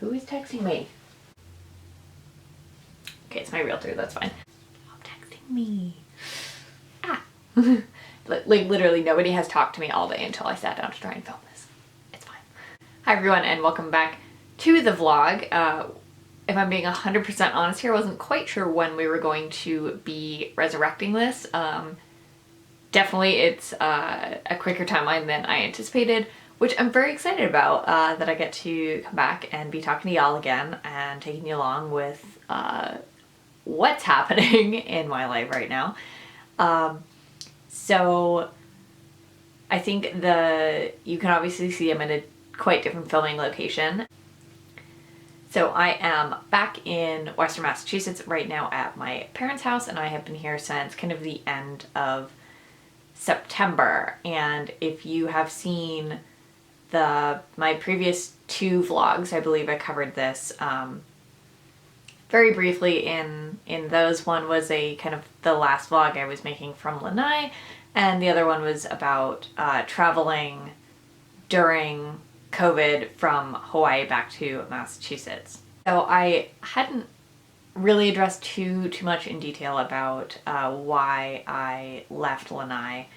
Who is texting me? Okay, it's my realtor, that's fine. Stop texting me. Ah. Like literally nobody has talked to me all day until I sat down to try and film this. It's fine. Hi everyone and welcome back to the vlog. If I'm being 100% honest here, I wasn't quite sure when we were going to be resurrecting this. Definitely it's a quicker timeline than I anticipated, which I'm very excited about, that I get to come back and be talking to y'all again and taking you along with what's happening in my life right now. So I think you can obviously see I'm in a quite different filming location. So I am back in Western Massachusetts right now at my parents' house, and I have been here since kind of the end of September. And if you have seen my previous two vlogs, I believe I covered this very briefly in those. One was a kind of the last vlog I was making from Lanai, and the other one was about traveling during COVID from Hawaii back to Massachusetts. So I hadn't really addressed too much in detail about why I left Lanai,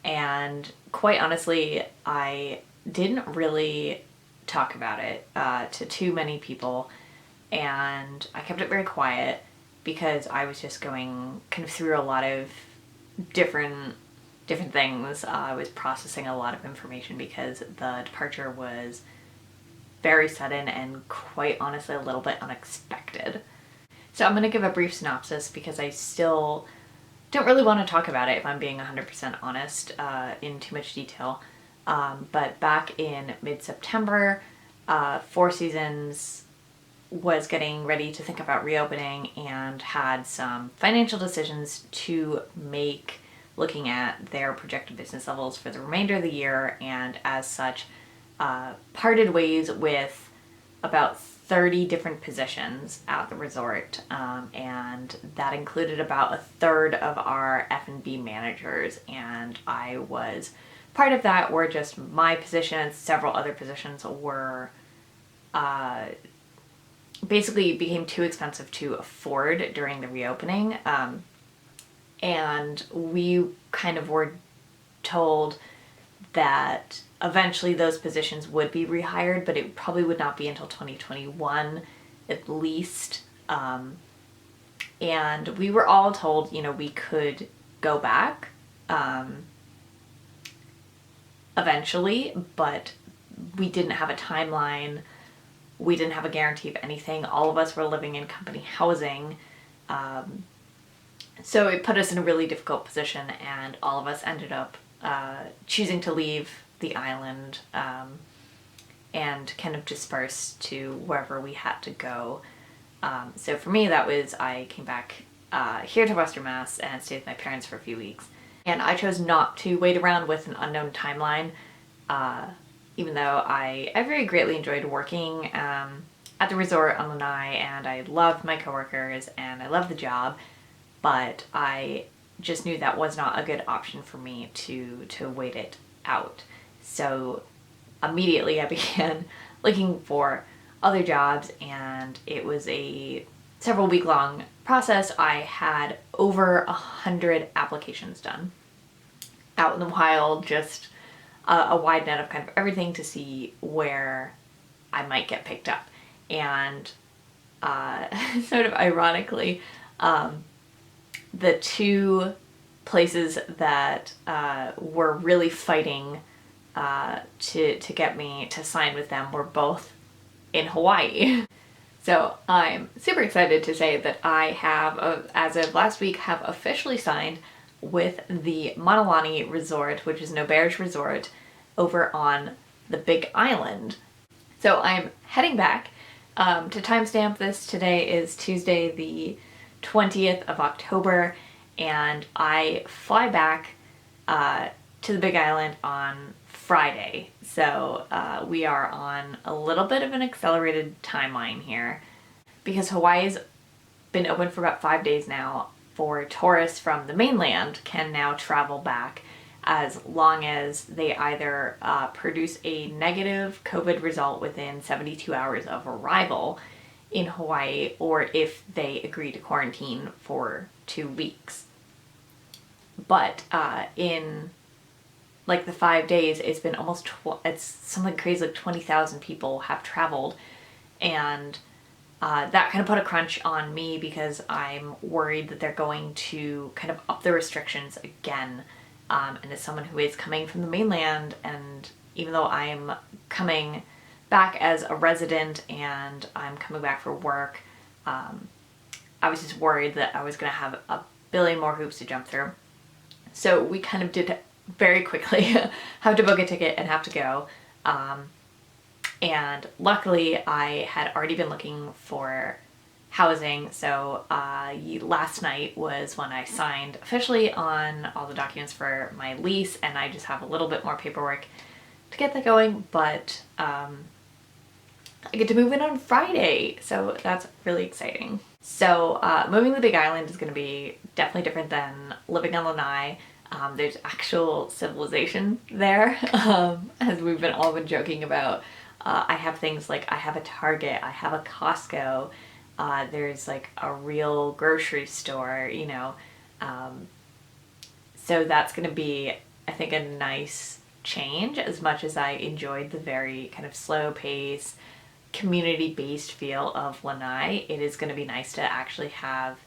and quite honestly I didn't really talk about it to too many people, and I kept it very quiet because I was just going kind of through a lot of different things. I was processing a lot of information because the departure was very sudden and quite honestly a little bit unexpected. So I'm going to give a brief synopsis because I still don't really want to talk about it, if I'm being 100% honest, in too much detail. But back in mid-September, Four Seasons was getting ready to think about reopening and had some financial decisions to make looking at their projected business levels for the remainder of the year, and as such parted ways with about 30 different positions at the resort, and that included about a third of our F&B managers, and I was part of that. Were just my positions. Several other positions were basically became too expensive to afford during the reopening. And we kind of were told that eventually those positions would be rehired, but it probably would not be until 2021 at least. And we were all told, we could go back eventually, but we didn't have a timeline. We didn't have a guarantee of anything. All of us were living in company housing. So it put us in a really difficult position, and all of us ended up choosing to leave the island and kind of disperse to wherever we had to go. So for me, that was, I came back here to Western Mass and stayed with my parents for a few weeks. And I chose not to wait around with an unknown timeline, even though I very greatly enjoyed working at the resort on Lanai, and I loved my coworkers and I loved the job. But I just knew that was not a good option for me to wait it out. So immediately I began looking for other jobs, and it was a several week long process. I had over 100 applications done out in the wild, just a wide net of kind of everything to see where I might get picked up. And sort of ironically, the two places that were really fighting to get me to sign with them were both in Hawaii. So I'm super excited to say that I have, as of last week, have officially signed with the Manalani Resort, which is an auberge resort over on the Big Island. So I'm heading back. To timestamp this, today is Tuesday the 20th of October, and I fly back to the Big Island on Friday. So we are on a little bit of an accelerated timeline here because Hawaii's been open for about 5 days now. For tourists from the mainland can now travel back as long as they either produce a negative COVID result within 72 hours of arrival in Hawaii, or if they agree to quarantine for 2 weeks. But in like the 5 days, it's been almost, it's something crazy, like 20,000 people have traveled. And that kind of put a crunch on me because I'm worried that they're going to kind of up the restrictions again. And as someone who is coming from the mainland, and even though I'm coming back as a resident and I'm coming back for work, I was just worried that I was going to have a billion more hoops to jump through. So we kind of did very quickly have to book a ticket and have to go. And luckily I had already been looking for housing, so last night was when I signed officially on all the documents for my lease, and I just have a little bit more paperwork to get that going, but I get to move in on Friday, so that's really exciting. So moving to the Big Island is going to be definitely different than living on Lanai. There's actual civilization there, as we've all been joking about. I have things like, I have a Target, I have a Costco, there's like a real grocery store, you know. So that's going to be, I think, a nice change. As much as I enjoyed the very kind of slow pace, community-based feel of Lanai, it is going to be nice to actually have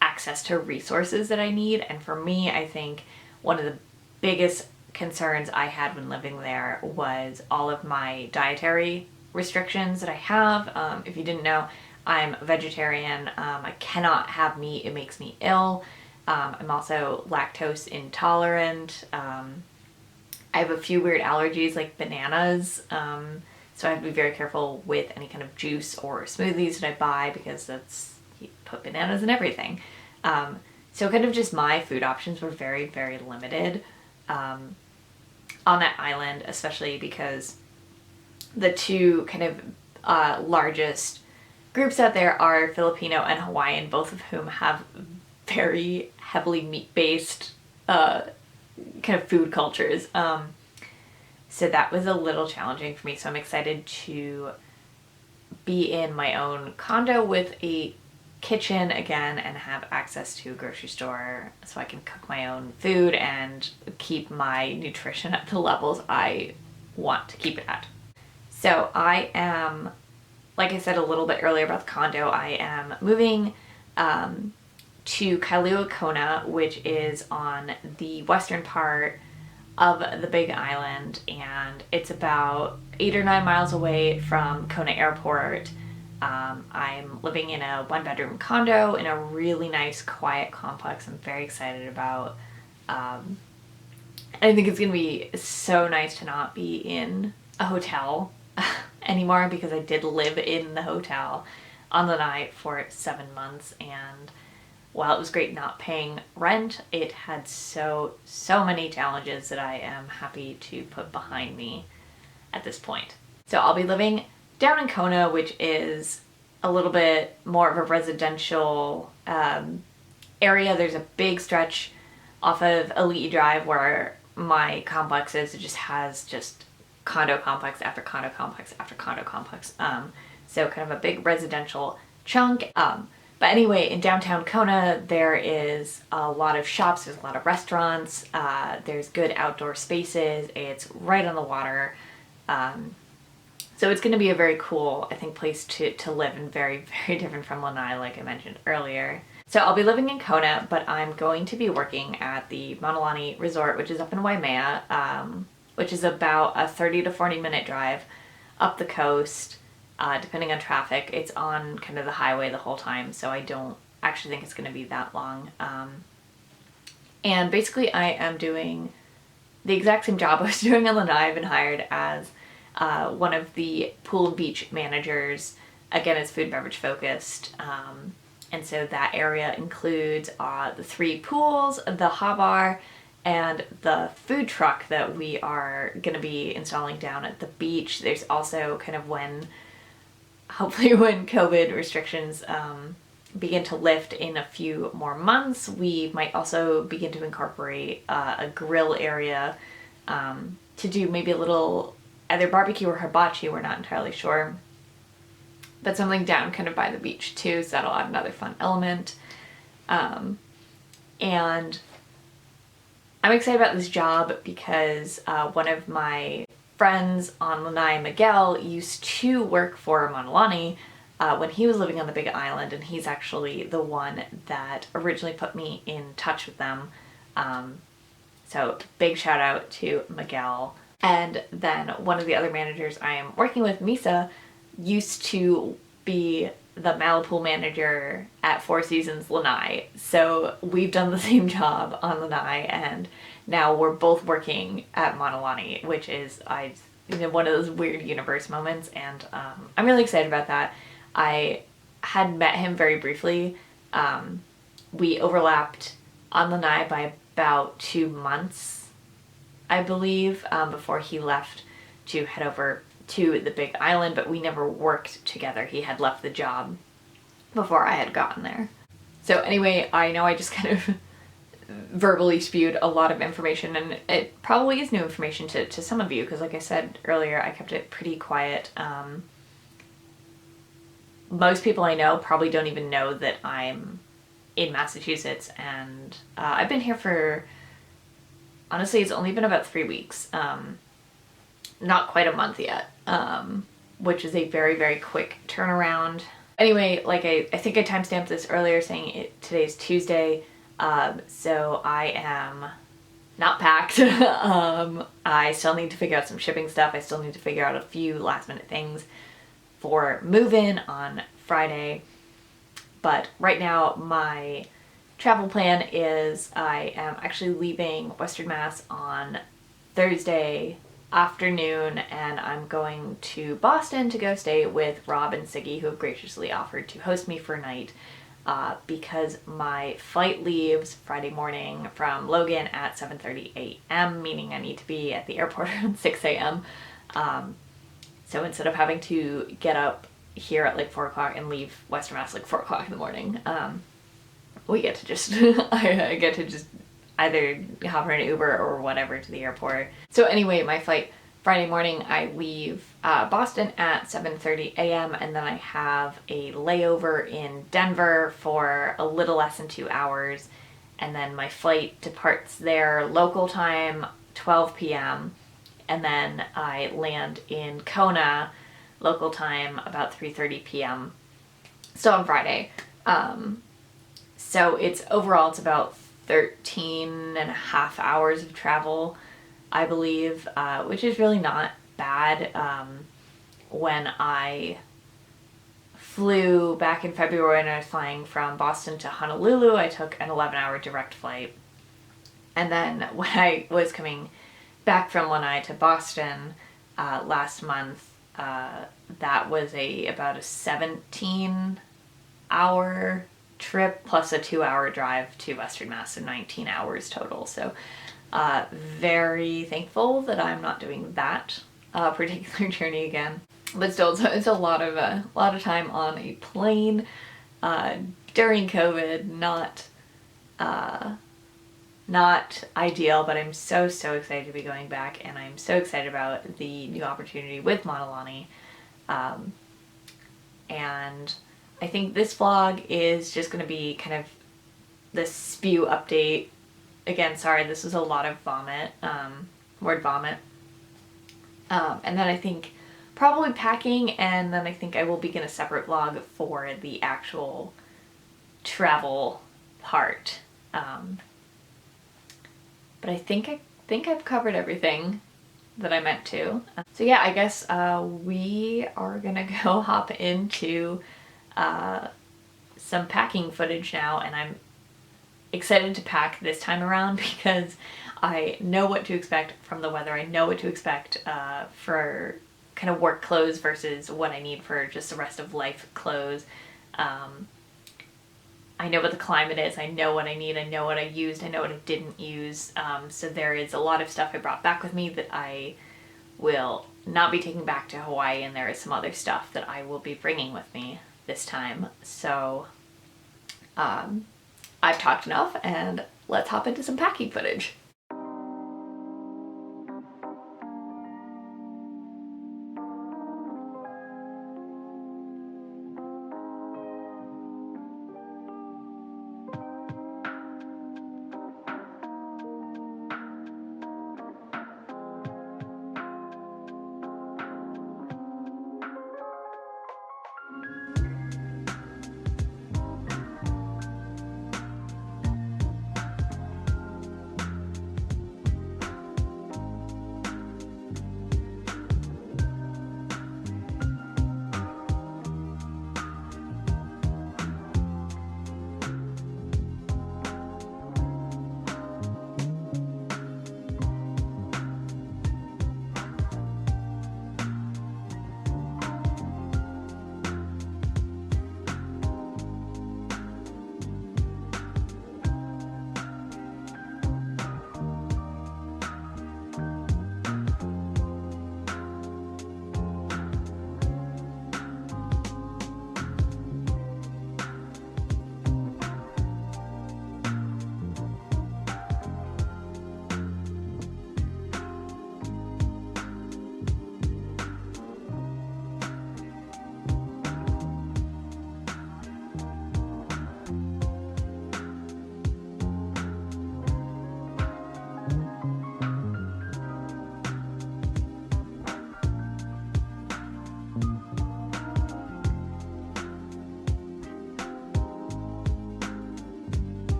access to resources that I need. And for me, I think one of the biggest concerns I had when living there was all of my dietary restrictions that I have. If you didn't know, I'm a vegetarian. I cannot have meat. It makes me ill. I'm also lactose intolerant. I have a few weird allergies like bananas. So I have to be very careful with any kind of juice or smoothies that I buy, because you put bananas in everything. So kind of just my food options were very, very limited on that island, especially because the two kind of largest groups out there are Filipino and Hawaiian, both of whom have very heavily meat-based kind of food cultures. So that was a little challenging for me. So I'm excited to be in my own condo with a kitchen again and have access to a grocery store so I can cook my own food and keep my nutrition at the levels I want to keep it at. So I am, like I said a little bit earlier about the condo, I am moving to Kailua Kona, which is on the western part of the Big Island, and it's about 8 or 9 miles away from Kona Airport. I'm living in a 1-bedroom condo in a really nice quiet complex I'm very excited about. I think it's gonna be so nice to not be in a hotel anymore, because I did live in the hotel on the night for 7 months, and while it was great not paying rent, it had so many challenges that I am happy to put behind me at this point. So I'll be living down in Kona, which is a little bit more of a residential area. There's a big stretch off of Ali'i Drive where my complex is. It just has just condo complex after condo complex after condo complex. So kind of a big residential chunk. But anyway, in downtown Kona, there is a lot of shops, there's a lot of restaurants, there's good outdoor spaces, it's right on the water. So it's going to be a very cool, I think, place to live, and very, very different from Lanai, like I mentioned earlier. So I'll be living in Kona, but I'm going to be working at the Maunalani Resort, which is up in Waimea, which is about a 30 to 40 minute drive up the coast. Depending on traffic. It's on kind of the highway the whole time, so I don't actually think it's going to be that long. And basically I am doing the exact same job I was doing on Lanai. I've been hired as one of the pool and beach managers. Again, it's food and beverage focused. And so that area includes the 3 pools, the hot bar, and the food truck that we are going to be installing down at the beach. There's also kind of hopefully when COVID restrictions begin to lift in a few more months, we might also begin to incorporate a grill area to do maybe a little either barbecue or hibachi, we're not entirely sure. But something down kind of by the beach too, so that'll add another fun element. And I'm excited about this job because one of my friends on Lanai, Miguel, used to work for Monolani when he was living on the Big Island, and he's actually the one that originally put me in touch with them. So big shout out to Miguel. And then one of the other managers I am working with, Misa, used to be the Malipool manager at Four Seasons Lanai. So we've done the same job on Lanai, and now we're both working at Monolani, which is one of those weird universe moments, and I'm really excited about that. I had met him very briefly. We overlapped on Lanai by about 2 months, I believe, before he left to head over to the Big Island, but we never worked together. He had left the job before I had gotten there. So anyway, I know I just kind of verbally spewed a lot of information, and it probably is new information to some of you, because like I said earlier, I kept it pretty quiet. Most people I know probably don't even know that I'm in Massachusetts, and I've been here for, honestly, it's only been about 3 weeks. Not quite a month yet, which is a very, very quick turnaround. Anyway, like I think I timestamped this earlier saying today's Tuesday, so I am not packed. I still need to figure out some shipping stuff. I still need to figure out a few last minute things for move-in on Friday. But right now my travel plan is I am actually leaving Western Mass on Thursday afternoon, and I'm going to Boston to go stay with Rob and Siggy, who have graciously offered to host me for a night because my flight leaves Friday morning from Logan at 7:30 a.m., meaning I need to be at the airport around 6 a.m. So instead of having to get up here at like 4 o'clock and leave Western Mass like 4 o'clock in the morning, we get to just, I get to just either hop in an Uber or whatever to the airport. So anyway, my flight Friday morning, I leave Boston at 7:30 a.m. and then I have a layover in Denver for a little less than 2 hours, and then my flight departs there local time 12 p.m. and then I land in Kona local time about 3:30 p.m. still on Friday. So it's about 13 and a half hours of travel, I believe, which is really not bad. When I flew back in February and I was flying from Boston to Honolulu, I took an 11-hour direct flight. And then when I was coming back from Lanai to Boston last month, that was about a 17-hour trip plus a 2-hour drive to Western Mass, so 19 hours total. So very thankful that I'm not doing that particular journey again. But still, it's a lot of time on a plane during COVID. Not ideal, but I'm so excited to be going back, and I'm so excited about the new opportunity with Monolani. And I think this vlog is just going to be kind of the spew update. Again, sorry, this was a lot of vomit, word vomit. And then I think probably packing, and then I think I will begin a separate vlog for the actual travel part. But I think I've covered everything that I meant to. So yeah, I guess we are gonna go hop into some packing footage now, and I'm excited to pack this time around because I know what to expect from the weather. I know what to expect for kind of work clothes versus what I need for just the rest of life clothes. I know what the climate is, I know what I need, I know what I used, I know what I didn't use. So there is a lot of stuff I brought back with me that I will not be taking back to Hawaii, and there is some other stuff that I will be bringing with me this time. So I've talked enough, and let's hop into some packing footage.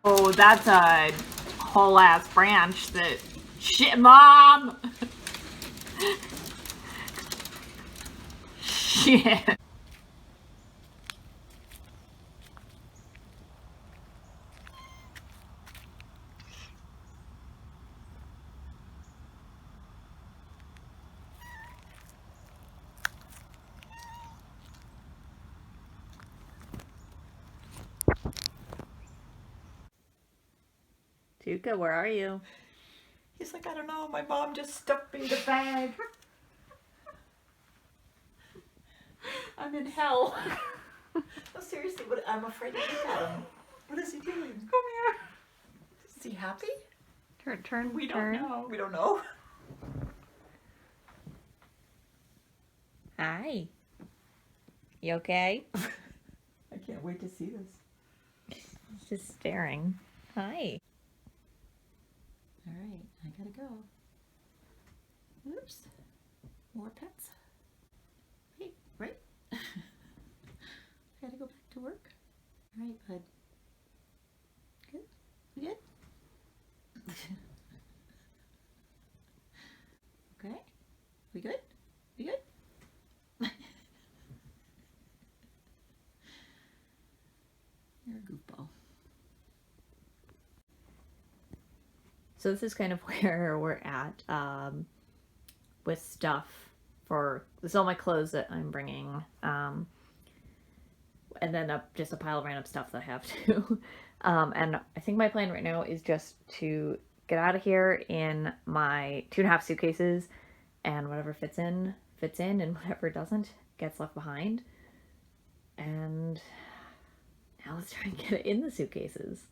Oh, that's a whole ass branch that. Shit, Mom! Shit. Tuka, where are you? He's like, I don't know, my mom just stuffed me in the bag. I'm in hell. No, seriously, I'm afraid to look at him. What is he doing? Come here. Is he happy? Turn. We don't know. We don't know. Hi. You okay? I can't wait to see this. He's just staring. Hi. All right, I gotta go. Oops. More pets. Hey, right? Gotta go back to work. All right, bud. Good? You good? Okay. We good? We good? You're a goofball. So this is kind of where we're at with stuff for, this is all my clothes that I'm bringing, and then just a pile of random stuff that I have too. And I think my plan right now is just to get out of here in my 2.5 suitcases, and whatever fits in, and whatever doesn't gets left behind. And now let's try and get it in the suitcases.